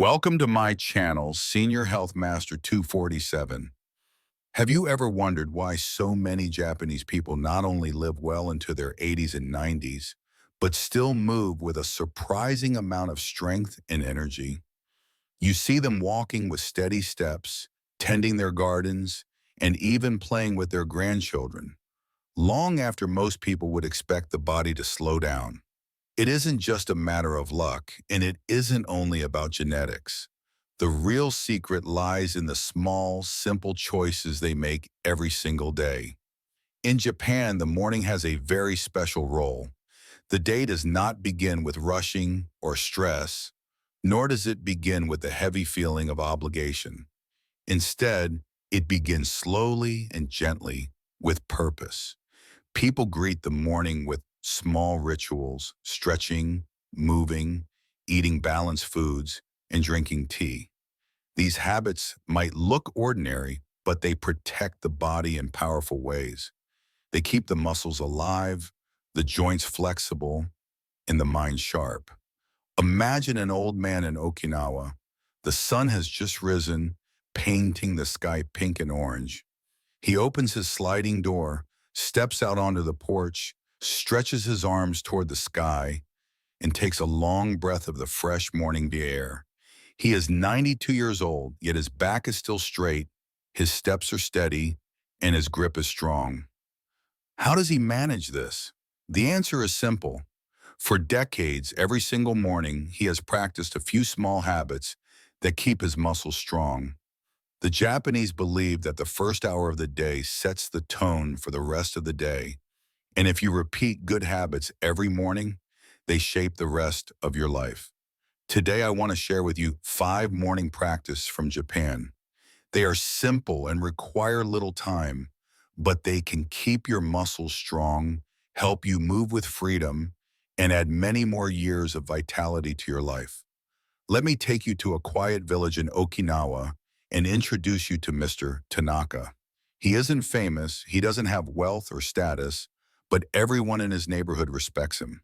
Welcome to my channel, Senior Health Master 247. Have you ever wondered why so many Japanese people not only live well into their 80s and 90s, but still move with a surprising amount of strength and energy? You see them walking with steady steps, tending their gardens, and even playing with their grandchildren, long after most people would expect the body to slow down. It isn't just a matter of luck, and it isn't only about genetics. The real secret lies in the small, simple choices they make every single day. In Japan, the morning has a very special role. The day does not begin with rushing or stress, nor does it begin with the heavy feeling of obligation. Instead, it begins slowly and gently with purpose. People greet the morning with small rituals, stretching, moving, eating balanced foods, and drinking tea. These habits might look ordinary, but they protect the body in powerful ways. They keep the muscles alive, the joints flexible, and the mind sharp. Imagine an old man in Okinawa. The sun has just risen, painting the sky pink and orange. He opens his sliding door, steps out onto the porch, stretches his arms toward the sky, and takes a long breath of the fresh morning air. He is 92 years old, yet his back is still straight, his steps are steady, and his grip is strong. How does he manage this? The answer is simple. For decades, every single morning, he has practiced a few small habits that keep his muscles strong. The Japanese believe that the first hour of the day sets the tone for the rest of the day, and if you repeat good habits every morning, they shape the rest of your life. Today, I want to share with you 5 morning practices from Japan. They are simple and require little time, but they can keep your muscles strong, help you move with freedom, and add many more years of vitality to your life. Let me take you to a quiet village in Okinawa and introduce you to Mr. Tanaka. He isn't famous, he doesn't have wealth or status, but everyone in his neighborhood respects him.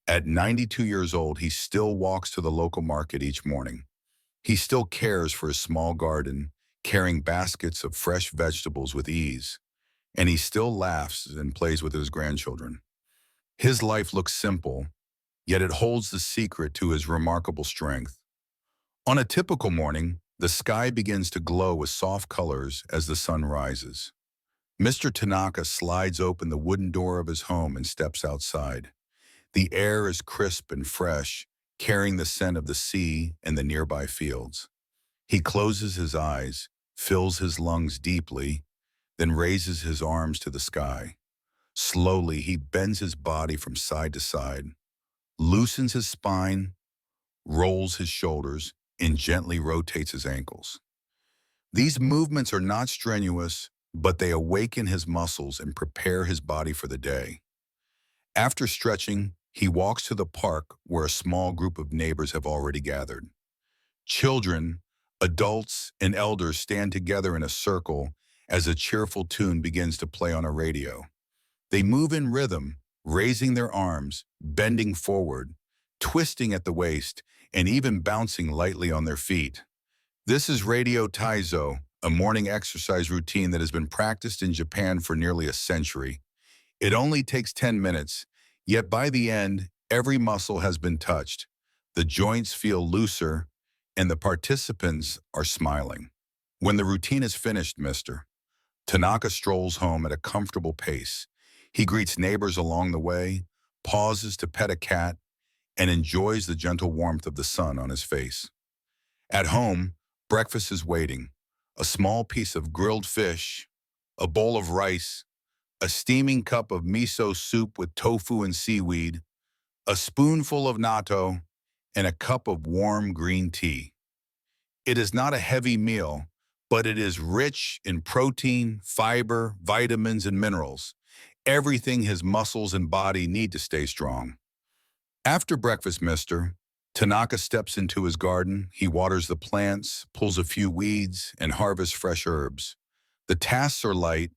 At 92 years old, he still walks to the local market each morning. He still cares for his small garden, carrying baskets of fresh vegetables with ease. And he still laughs and plays with his grandchildren. His life looks simple, yet it holds the secret to his remarkable strength. On a typical morning, the sky begins to glow with soft colors as the sun rises. Mr. Tanaka slides open the wooden door of his home and steps outside. The air is crisp and fresh, carrying the scent of the sea and the nearby fields. He closes his eyes, fills his lungs deeply, then raises his arms to the sky. Slowly, he bends his body from side to side, loosens his spine, rolls his shoulders, and gently rotates his ankles. These movements are not strenuous, but they awaken his muscles and prepare his body for the day. After stretching, he walks to the park where a small group of neighbors have already gathered. Children, adults, and elders stand together in a circle as a cheerful tune begins to play on a radio. They move in rhythm, raising their arms, bending forward, twisting at the waist, and even bouncing lightly on their feet. This is Radio Taizo, a morning exercise routine that has been practiced in Japan for nearly a century. It only takes 10 minutes, yet by the end, every muscle has been touched. The joints feel looser, and the participants are smiling. When the routine is finished, Mr. Tanaka strolls home at a comfortable pace. He greets neighbors along the way, pauses to pet a cat, and enjoys the gentle warmth of the sun on his face. At home, breakfast is waiting. A small piece of grilled fish, a bowl of rice, a steaming cup of miso soup with tofu and seaweed, a spoonful of natto, and a cup of warm green tea. It is not a heavy meal, but it is rich in protein, fiber, vitamins, and minerals, everything his muscles and body need to stay strong. After breakfast, Mr. Tanaka steps into his garden. He waters the plants, pulls a few weeds, and harvests fresh herbs. The tasks are light,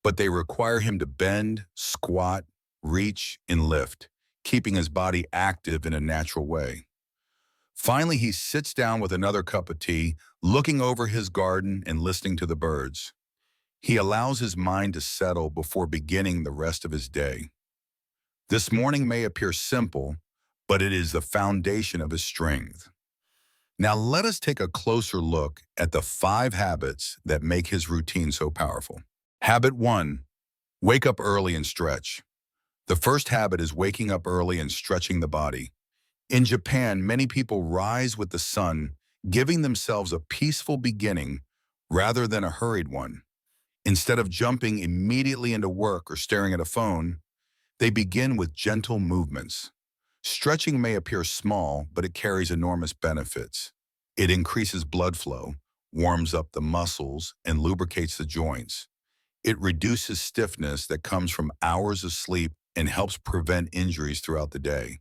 but they require him to bend, squat, reach, and lift, keeping his body active in a natural way. Finally, he sits down with another cup of tea, looking over his garden and listening to the birds. He allows his mind to settle before beginning the rest of his day. This morning may appear simple, but it is the foundation of his strength. Now let us take a closer look at the 5 habits that make his routine so powerful. Habit 1. Wake up early and stretch. The first habit is waking up early and stretching the body. In Japan, many people rise with the sun, giving themselves a peaceful beginning rather than a hurried one. Instead of jumping immediately into work or staring at a phone, they begin with gentle movements. Stretching may appear small, but it carries enormous benefits. It increases blood flow, warms up the muscles, and lubricates the joints. It reduces stiffness that comes from hours of sleep and helps prevent injuries throughout the day.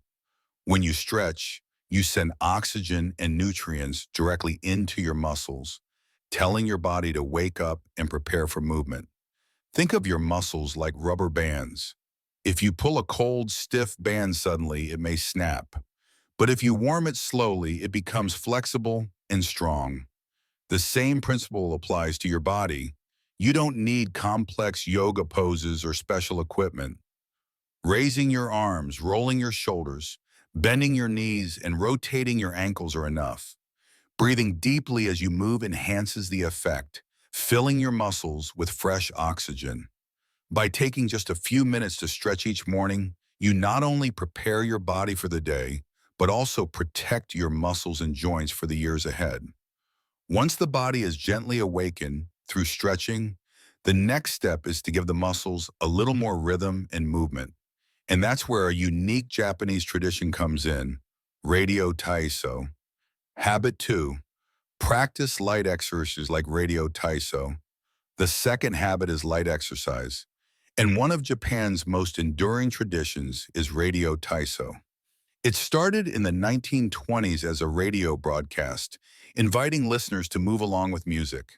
When you stretch, you send oxygen and nutrients directly into your muscles, telling your body to wake up and prepare for movement. Think of your muscles like rubber bands. If you pull a cold, stiff band suddenly, it may snap. But if you warm it slowly, it becomes flexible and strong. The same principle applies to your body. You don't need complex yoga poses or special equipment. Raising your arms, rolling your shoulders, bending your knees, and rotating your ankles are enough. Breathing deeply as you move enhances the effect, filling your muscles with fresh oxygen. By taking just a few minutes to stretch each morning, you not only prepare your body for the day, but also protect your muscles and joints for the years ahead. Once the body is gently awakened through stretching, the next step is to give the muscles a little more rhythm and movement. And that's where a unique Japanese tradition comes in, Radio Taiso. Habit 2, practice light exercises like Radio Taiso. The second habit is light exercise. And one of Japan's most enduring traditions is Radio Taiso. It started in the 1920s as a radio broadcast, inviting listeners to move along with music.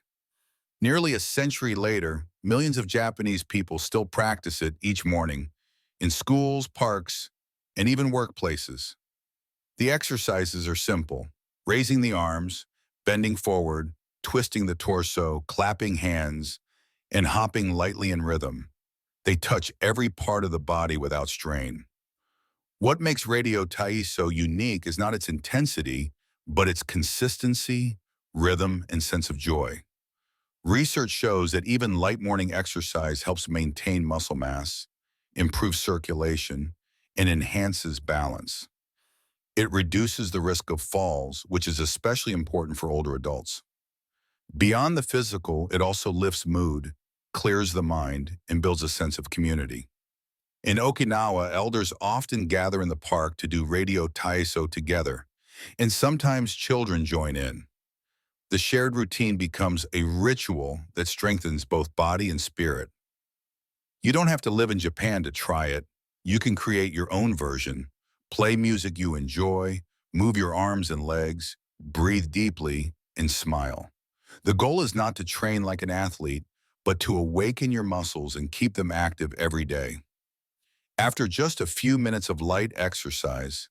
Nearly a century later, millions of Japanese people still practice it each morning, in schools, parks, and even workplaces. The exercises are simple: raising the arms, bending forward, twisting the torso, clapping hands, and hopping lightly in rhythm. They touch every part of the body without strain. What makes Radio Taiso unique is not its intensity, but its consistency, rhythm, and sense of joy. Research shows that even light morning exercise helps maintain muscle mass, improves circulation, and enhances balance. It reduces the risk of falls, which is especially important for older adults. Beyond the physical, it also lifts mood, clears the mind, and builds a sense of community. In Okinawa, elders often gather in the park to do Radio Taiso together, and sometimes children join in. The shared routine becomes a ritual that strengthens both body and spirit. You don't have to live in Japan to try it. You can create your own version, play music you enjoy, move your arms and legs, breathe deeply, and smile. The goal is not to train like an athlete, but to awaken your muscles and keep them active every day. After just a few minutes of light exercise,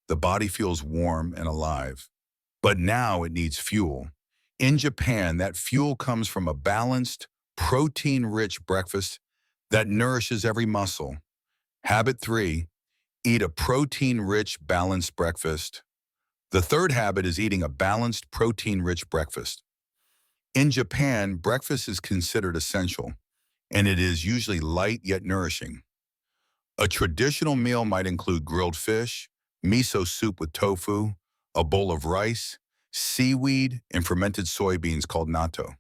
the body feels warm and alive. But now it needs fuel. In Japan, that fuel comes from a balanced, protein-rich breakfast that nourishes every muscle. Habit 3, eat a protein-rich, balanced breakfast. The third habit is eating a balanced, protein-rich breakfast. In Japan, breakfast is considered essential, and it is usually light yet nourishing. A traditional meal might include grilled fish, miso soup with tofu, a bowl of rice, seaweed, and fermented soybeans called natto.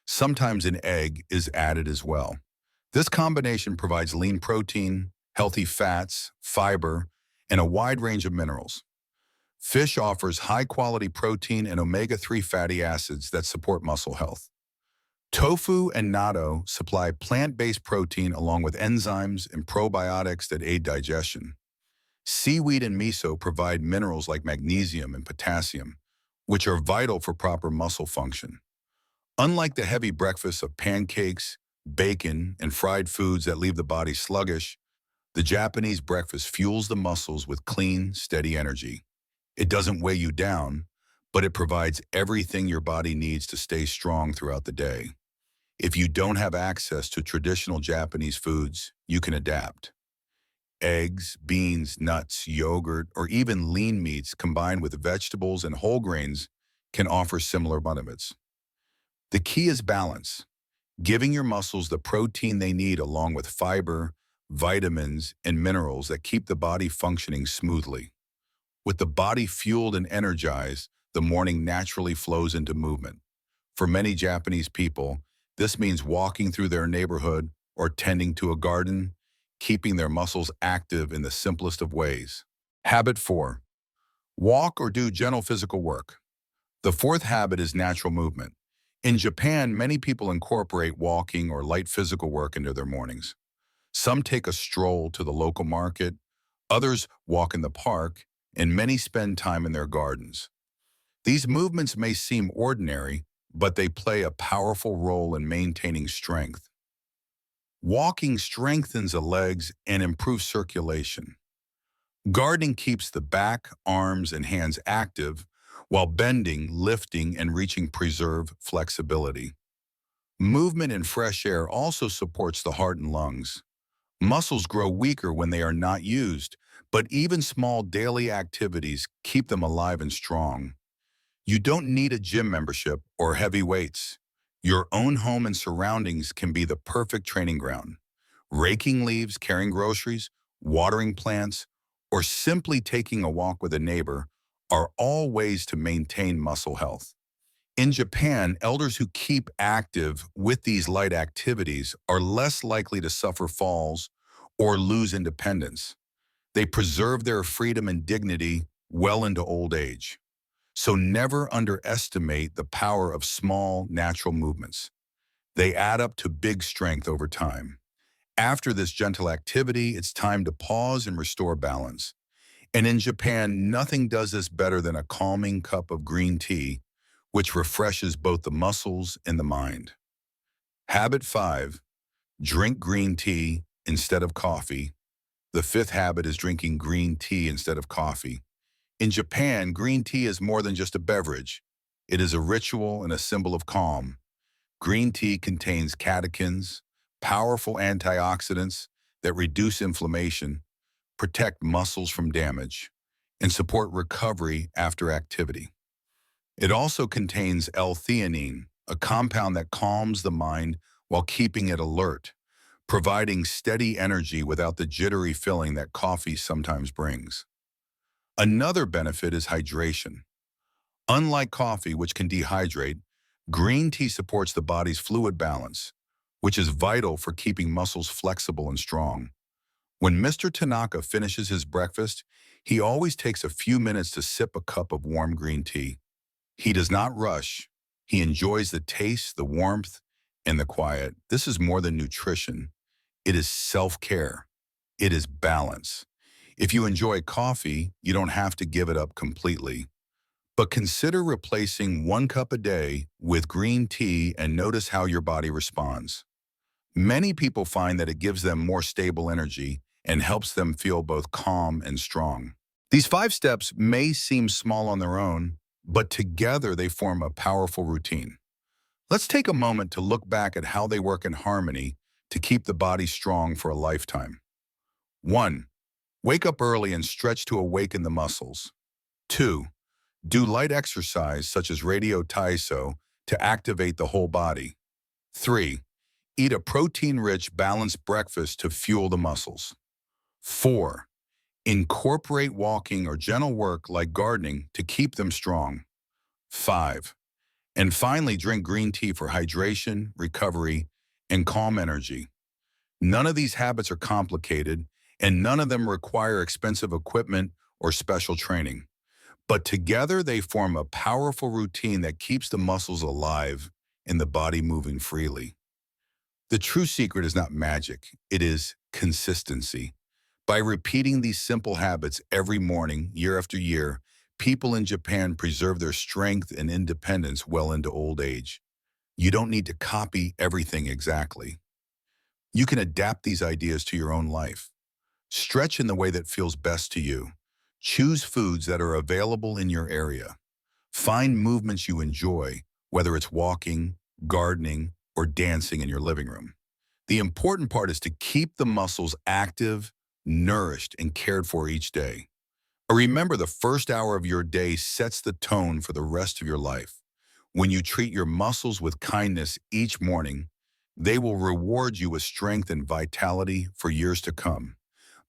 Sometimes an egg is added as well. This combination provides lean protein, healthy fats, fiber, and a wide range of minerals. Fish offers high-quality protein and omega-3 fatty acids that support muscle health. Tofu and natto supply plant-based protein along with enzymes and probiotics that aid digestion. Seaweed and miso provide minerals like magnesium and potassium, which are vital for proper muscle function. Unlike the heavy breakfasts of pancakes, bacon, and fried foods that leave the body sluggish, the Japanese breakfast fuels the muscles with clean, steady energy. It doesn't weigh you down, but it provides everything your body needs to stay strong throughout the day. If you don't have access to traditional Japanese foods, you can adapt. Eggs, beans, nuts, yogurt, or even lean meats combined with vegetables and whole grains can offer similar benefits. The key is balance, giving your muscles the protein they need along with fiber, vitamins, and minerals that keep the body functioning smoothly. With the body fueled and energized, the morning naturally flows into movement. For many Japanese people, this means walking through their neighborhood or tending to a garden, keeping their muscles active in the simplest of ways. Habit 4. Walk or do gentle physical work. The fourth habit is natural movement. In Japan, many people incorporate walking or light physical work into their mornings. Some take a stroll to the local market, others walk in the park, and many spend time in their gardens. These movements may seem ordinary, but they play a powerful role in maintaining strength. Walking strengthens the legs and improves circulation. Gardening keeps the back, arms, and hands active, while bending, lifting, and reaching preserve flexibility. Movement in fresh air also supports the heart and lungs. Muscles grow weaker when they are not used, but even small daily activities keep them alive and strong. You don't need a gym membership or heavy weights. Your own home and surroundings can be the perfect training ground. Raking leaves, carrying groceries, watering plants, or simply taking a walk with a neighbor are all ways to maintain muscle health. In Japan, elders who keep active with these light activities are less likely to suffer falls or lose independence. They preserve their freedom and dignity well into old age. So never underestimate the power of small, natural movements. They add up to big strength over time. After this gentle activity, it's time to pause and restore balance. And in Japan, nothing does this better than a calming cup of green tea, which refreshes both the muscles and the mind. Habit 5. Drink green tea instead of coffee. The fifth habit is drinking green tea instead of coffee. In Japan, green tea is more than just a beverage. It is a ritual and a symbol of calm. Green tea contains catechins, powerful antioxidants that reduce inflammation, protect muscles from damage, and support recovery after activity. It also contains L-theanine, a compound that calms the mind while keeping it alert, providing steady energy without the jittery feeling that coffee sometimes brings. Another benefit is hydration. Unlike coffee, which can dehydrate, green tea supports the body's fluid balance, which is vital for keeping muscles flexible and strong. When Mr. Tanaka finishes his breakfast, he always takes a few minutes to sip a cup of warm green tea. He does not rush. He enjoys the taste, the warmth, and the quiet. This is more than nutrition. It is self-care. It is balance. If you enjoy coffee, you don't have to give it up completely. But consider replacing 1 cup a day with green tea and notice how your body responds. Many people find that it gives them more stable energy and helps them feel both calm and strong. These 5 steps may seem small on their own, but together they form a powerful routine. Let's take a moment to look back at how they work in harmony to keep the body strong for a lifetime. 1. Wake up early and stretch to awaken the muscles. 2. Do light exercise such as radio taiso to activate the whole body. 3. Eat a protein-rich, balanced breakfast to fuel the muscles. 4. Incorporate walking or gentle work like gardening to keep them strong. 5. And finally, drink green tea for hydration, recovery, and calm energy. None of these habits are complicated, and none of them require expensive equipment or special training. But together they form a powerful routine that keeps the muscles alive and the body moving freely. The true secret is not magic, it is consistency. By repeating these simple habits every morning, year after year, people in Japan preserve their strength and independence well into old age. You don't need to copy everything exactly. You can adapt these ideas to your own life. Stretch in the way that feels best to you. Choose foods that are available in your area. Find movements you enjoy, whether it's walking, gardening, or dancing in your living room. The important part is to keep the muscles active, nourished, and cared for each day. Remember, the first hour of your day sets the tone for the rest of your life. When you treat your muscles with kindness each morning, they will reward you with strength and vitality for years to come.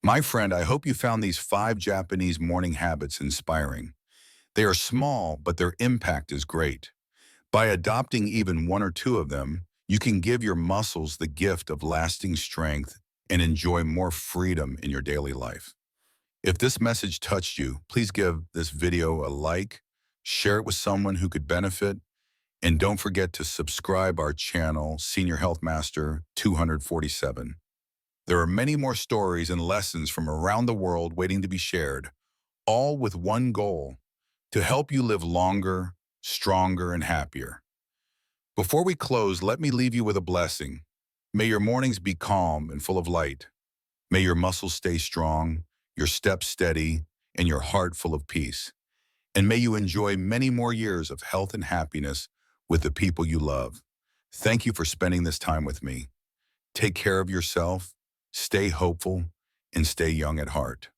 My friend, I hope you found these 5 Japanese morning habits inspiring. They are small, but their impact is great. By adopting even one or two of them, you can give your muscles the gift of lasting strength and enjoy more freedom in your daily life. If this message touched you, please give this video a like, share it with someone who could benefit, and don't forget to subscribe our channel, Senior Health Master 247. There are many more stories and lessons from around the world waiting to be shared, all with one goal: to help you live longer, stronger, and happier. Before we close, let me leave you with a blessing. May your mornings be calm and full of light. May your muscles stay strong, your steps steady, and your heart full of peace. And may you enjoy many more years of health and happiness with the people you love. Thank you for spending this time with me. Take care of yourself, stay hopeful, and stay young at heart.